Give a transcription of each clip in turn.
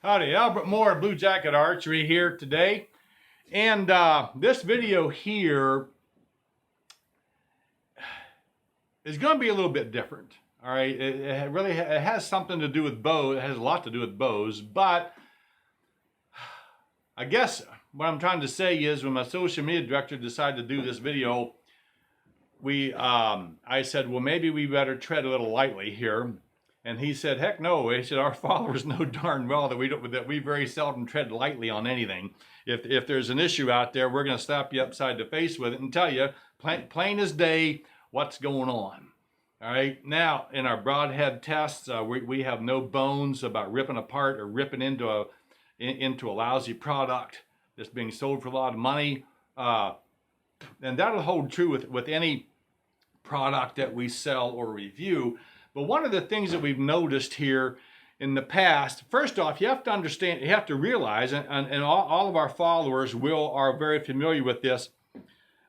Howdy, Albert Moore, Blue Jacket Archery here today. And this video here is going to be a little bit different. All right, it really has something to do with bows. It has a lot to do with bows, but I guess what I'm trying to say is when my social media director decided to do this video, I said, well, maybe we better tread a little lightly here. And he said, heck no. He said, our followers know darn well that we very seldom tread lightly on anything. If there's an issue out there, we're going to slap you upside the face with it and tell you, plain as day, what's going on. All right. Now, in our broadhead tests, we have no bones about ripping apart or ripping into a lousy product that's being sold for a lot of money. And that'll hold true with any product that we sell or review. But one of the things that we've noticed here in the past, first off, you have to understand, you have to realize, and all of our followers are very familiar with this,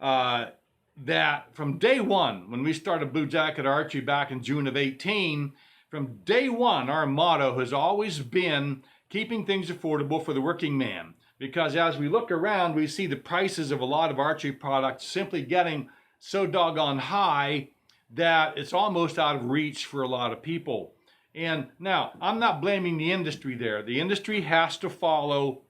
that from day one, when we started Blue Jacket Archery back in June of 18, from day one, our motto has always been keeping things affordable for the working man. Because as we look around, we see the prices of a lot of archery products simply getting so doggone high that it's almost out of reach for a lot of people. And now, I'm not blaming the industry there. The industry has to follow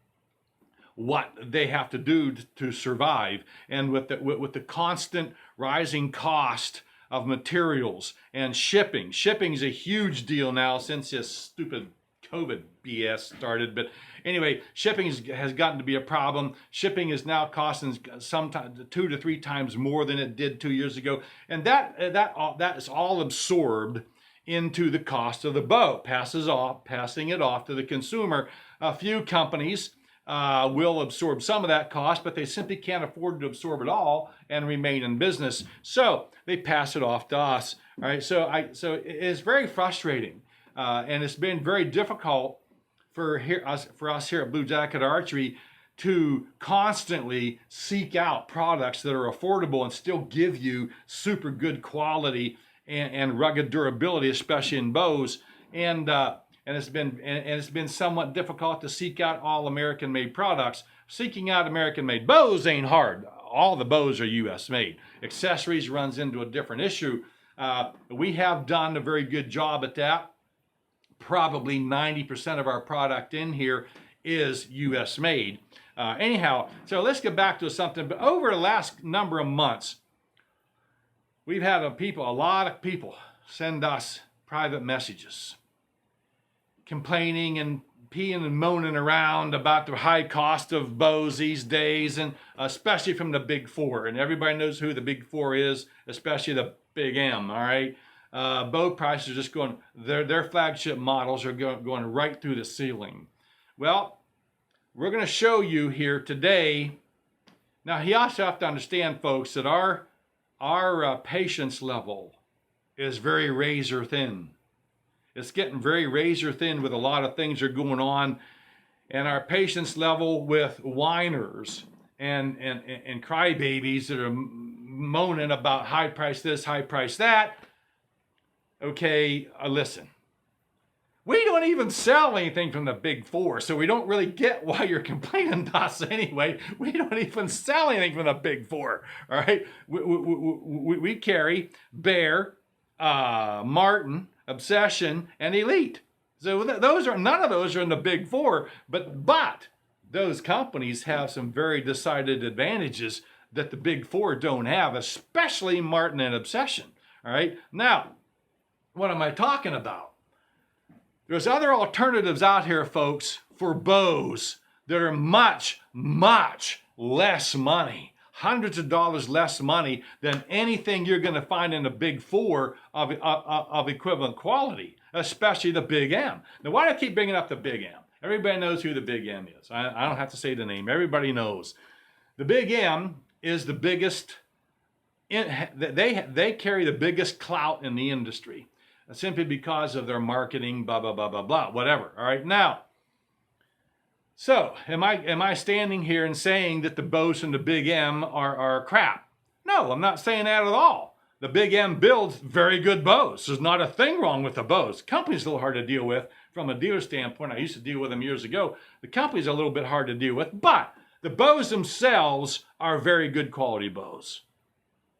what they have to do to survive. And with the constant rising cost of materials and shipping is a huge deal now since this stupid COVID BS started. But anyway, shipping has gotten to be a problem. Shipping is now costing sometimes 2 to 3 times more than it did 2 years ago. And that is all absorbed into the cost of the bow, passing it off to the consumer. A few companies will absorb some of that cost, but they simply can't afford to absorb it all and remain in business. So they pass it off to us. All right. So it is very frustrating. And it's been very difficult for us here at Blue Jacket Archery to constantly seek out products that are affordable and still give you super good quality and rugged durability, especially in bows. And it's been somewhat difficult to seek out all American-made products. Seeking out American-made bows ain't hard. All the bows are U.S. made. Accessories runs into a different issue. We have done a very good job at that. Probably 90% of our product in here is U.S. made. Anyhow, so let's get back to something. But over the last number of months, we've had a lot of people send us private messages complaining and peeing and moaning around about the high cost of bows these days, and especially from the Big Four. And everybody knows who the Big Four is, especially the Big M, all right? Bow prices are just going, their flagship models are going right through the ceiling. Well, we're going to show you here today. Now, you also have to understand, folks, that our patience level is very razor thin. It's getting very razor thin with a lot of things that are going on. And our patience level with whiners and crybabies that are moaning about high price this, high price that. Okay, listen. We don't even sell anything from the Big Four, so we don't really get why you're complaining to us anyway. We don't even sell anything from the Big Four, all right? We carry Bear, Martin, Obsession, and Elite. So none of those are in the Big Four, but those companies have some very decided advantages that the Big Four don't have, especially Martin and Obsession, all right? Now, what am I talking about? There's other alternatives out here, folks, for bows that are much, much less money. Hundreds of dollars less money than anything you're going to find in the Big Four of equivalent quality, especially the Big M. Now, why do I keep bringing up the Big M? Everybody knows who the Big M is. I don't have to say the name. Everybody knows. The Big M is the biggest. They carry the biggest clout in the industry. Simply because of their marketing, blah, blah, blah, blah, blah, whatever. All right, now, so am I standing here and saying that the bows from the Big M are crap? No, I'm not saying that at all. The Big M builds very good bows. There's not a thing wrong with the bows. Company's a little hard to deal with. from a dealer standpoint. I used to deal with them years ago. The company's a little bit hard to deal with, but the bows themselves are very good quality bows.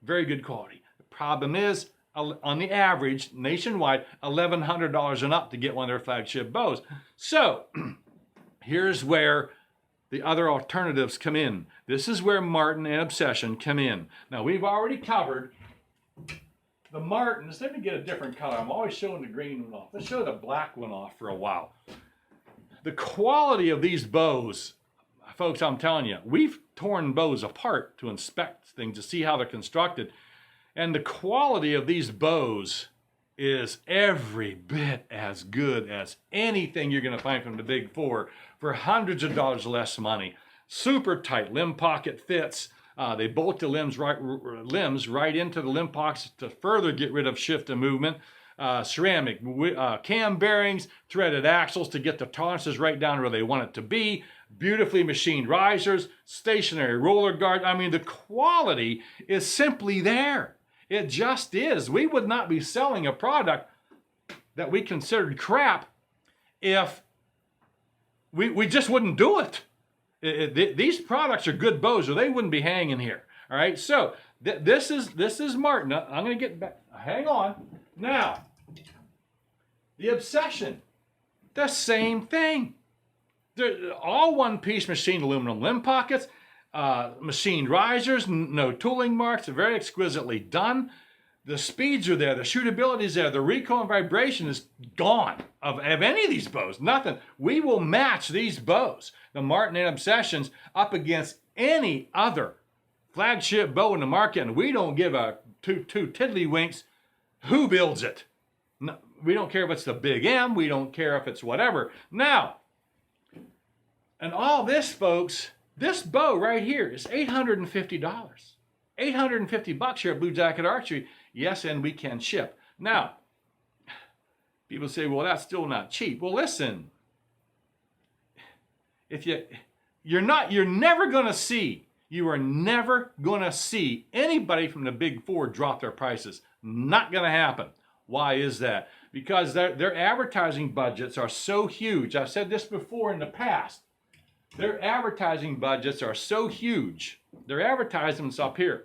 Very good quality. The problem is, on the average, nationwide, $1,100 and up to get one of their flagship bows. So, here's where the other alternatives come in. This is where Martin and Obsession come in. Now, we've already covered the Martins. Let me get a different color. I'm always showing the green one off. Let's show the black one off for a while. The quality of these bows, folks, I'm telling you, we've torn bows apart to inspect things, to see how they're constructed. And the quality of these bows is every bit as good as anything you're going to find from the Big Four for hundreds of dollars less money. Super tight limb pocket fits. They bolt the limbs right into the limb pockets to further get rid of shift and movement. Ceramic cam bearings, threaded axles to get the tolerances right down where they want it to be. Beautifully machined risers, stationary roller guard. I mean, the quality is simply there. It just is. We would not be selling a product that we considered crap if we just wouldn't do it. These products are good bows, or they wouldn't be hanging here. All right, so this is Martin. I'm going to get back. Hang on. Now, the Obsession, the same thing. They're all one-piece machined aluminum limb pockets, machined risers, no tooling marks, very exquisitely done. The speeds are there, the shootability is there, the recoil and vibration is gone of any of these bows, nothing. We will match these bows, the Martin and Obsessions, up against any other flagship bow in the market, and we don't give a two tiddlywinks who builds it. No, we don't care if it's the Big M, we don't care if it's whatever. Now, and all this, folks, this bow right here is $850. $850 here at Blue Jacket Archery. Yes, and we can ship. Now, people say, well, that's still not cheap. Well, listen, if you're never going to see, you are never going to see anybody from the Big Four drop their prices. Not going to happen. Why is that? Because their advertising budgets are so huge. I've said this before in the past. Their advertising budgets are so huge. Their advertisements up here.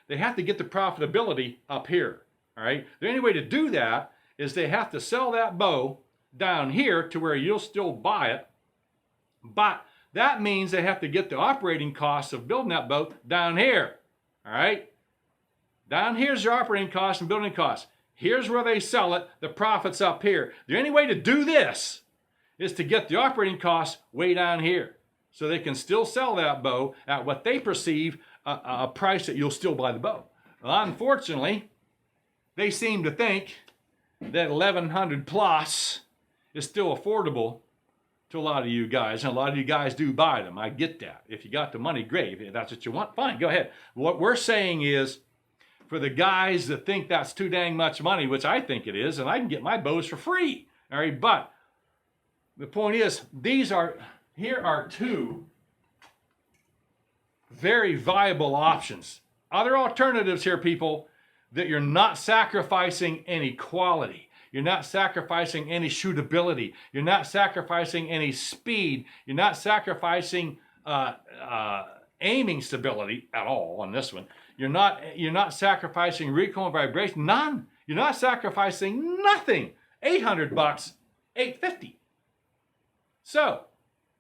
They have to get the profitability up here. All right. The only way to do that is they have to sell that bow down here to where you'll still buy it. But that means they have to get the operating costs of building that bow down here. All right. Down here's your operating costs and building costs. Here's where they sell it. The profit's up here. The only way to do this is to get the operating costs way down here so they can still sell that bow at what they perceive a price that you'll still buy the bow. Well, unfortunately, they seem to think that 1,100 plus is still affordable to a lot of you guys, and a lot of you guys do buy them. I get that. If you got the money, great. If that's what you want, fine, go ahead. What we're saying is, for the guys that think that's too dang much money, which I think it is, and I can get my bows for free, all right, but the point is, here are two very viable options. Other alternatives here, people, that you're not sacrificing any quality. You're not sacrificing any shootability. You're not sacrificing any speed. You're not sacrificing aiming stability at all on this one. You're not sacrificing recoil and vibration. None. You're not sacrificing nothing. $800, $850. So,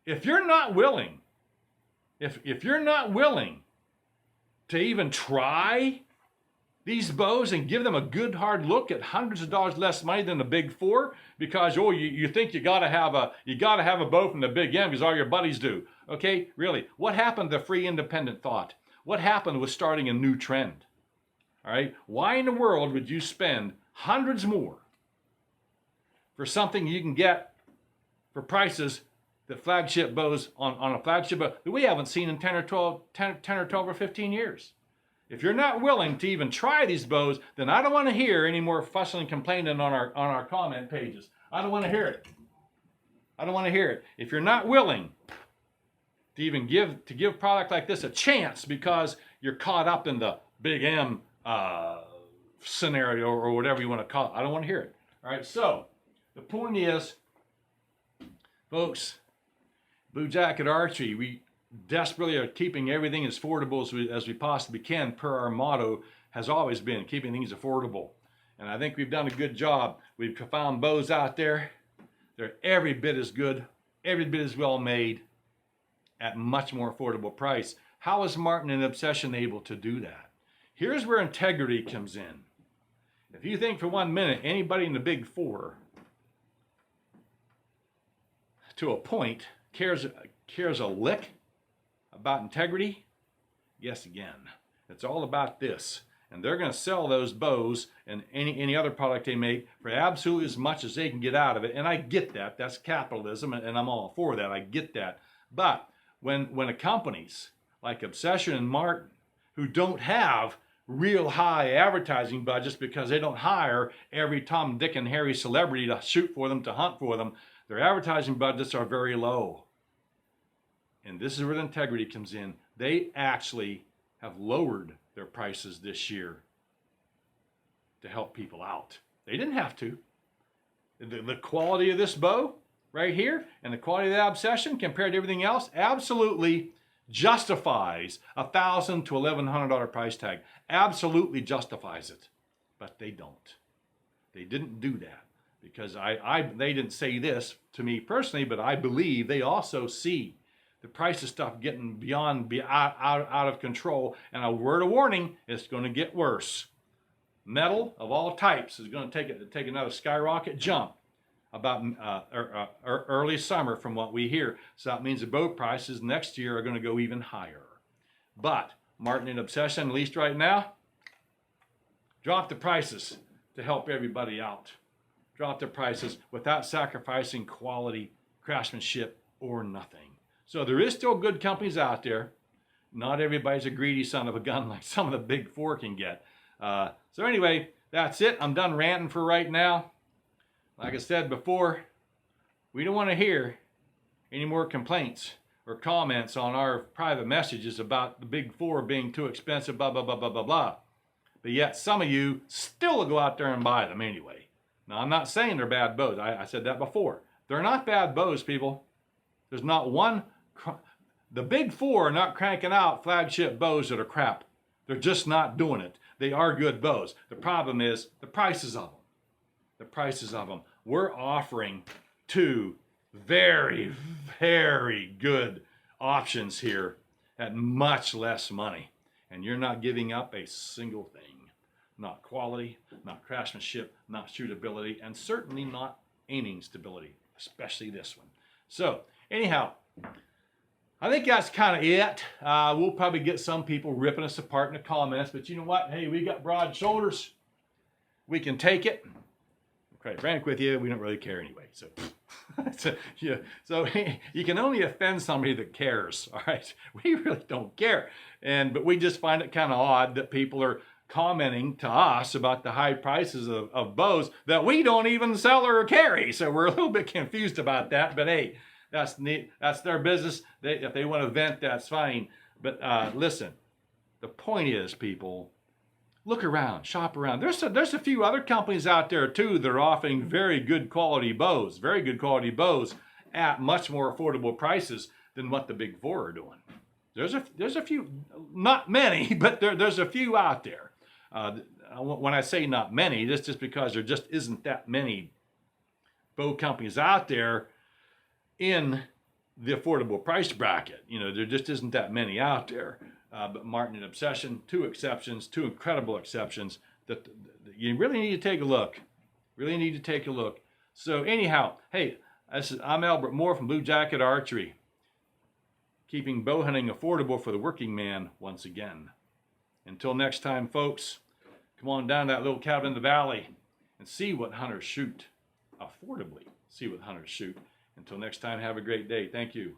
if you're not willing, if you're not willing to even try these bows and give them a good hard look at hundreds of dollars less money than the Big Four, because you think you gotta have a bow from the Big M because all your buddies do. Okay, really, what happened to free independent thought? What happened with starting a new trend? All right, why in the world would you spend hundreds more for something you can get for prices that flagship bows on a flagship bow that we haven't seen in 10 or 12 or 15 years? If you're not willing to even try these bows, then I don't want to hear any more fussing and complaining on our comment pages. I don't want to hear it. I don't want to hear it. If you're not willing to even give product like this a chance because you're caught up in the Big M scenario or whatever you want to call it, I don't want to hear it. All right, so the point is, folks, Blue Jacket Archery, we desperately are keeping everything as affordable as we possibly can, per our motto has always been, keeping things affordable. And I think we've done a good job. We've found bows out there. They're every bit as good, every bit as well made, at much more affordable price. How is Martin and Obsession able to do that? Here's where integrity comes in. If you think for 1 minute anybody in the big four, to a point, cares a lick about integrity, guess again. It's all about this. And they're going to sell those bows and any other product they make for absolutely as much as they can get out of it. And I get that. That's capitalism, and I'm all for that. I get that. But when a companies like Obsession and Martin, who don't have real high advertising budgets because they don't hire every Tom, Dick, and Harry celebrity to shoot for them, to hunt for them, their advertising budgets are very low. And this is where the integrity comes in. They actually have lowered their prices this year to help people out. They didn't have to. The quality of this bow right here and the quality of that Obsession compared to everything else absolutely justifies $1,000 to $1,100 price tag. Absolutely justifies it. But they don't. They didn't do that because they didn't say this to me personally, but I believe they also see the price of stuff getting out of control. And a word of warning, it's going to get worse. Metal of all types is going to take another skyrocket jump about early summer from what we hear. So that means the bow prices next year are going to go even higher. But Martin and Obsession, at least right now, drop the prices to help everybody out. Drop the prices without sacrificing quality, craftsmanship, or nothing. So there is still good companies out there. Not everybody's a greedy son of a gun like some of the big four can get. So anyway, that's it. I'm done ranting for right now. Like I said before, we don't want to hear any more complaints or comments on our private messages about the big four being too expensive, blah, blah, blah, blah, blah, blah. But yet some of you still go out there and buy them anyway. Now, I'm not saying they're bad bows. I said that before. They're not bad bows, people. There's not one. The big four are not cranking out flagship bows that are crap. They're just not doing it. They are good bows. The problem is the prices of them. The prices of them. We're offering two very, very good options here at much less money. And you're not giving up a single thing. Not quality, not craftsmanship, not shootability, and certainly not aiming stability, especially this one. So, anyhow, I think that's kind of it. We'll probably get some people ripping us apart in the comments, but you know what? Hey, we got broad shoulders. We can take it. Quite frank with you, we don't really care anyway. So, so you can only offend somebody that cares. All right, we really don't care, but we just find it kind of odd that people are commenting to us about the high prices of bows that we don't even sell or carry. So we're a little bit confused about that. But hey, that's neat. That's their business. If they want to vent, that's fine. But listen, the point is, people, look around, shop around. There's a few other companies out there too that are offering very good quality bows at much more affordable prices than what the big four are doing. There's a few, not many, but there's a few out there. When I say not many, that's just because there just isn't that many bow companies out there in the affordable price bracket. You know, there just isn't that many out there. But Martin and Obsession, two incredible exceptions that you really need to take a look. Really need to take a look. So anyhow, hey, I'm Albert Moore from Blue Jacket Archery, keeping bow hunting affordable for the working man once again. Until next time, folks, come on down to that little cabin in the valley and see what hunters shoot. Affordably see what hunters shoot. Until next time, have a great day. Thank you.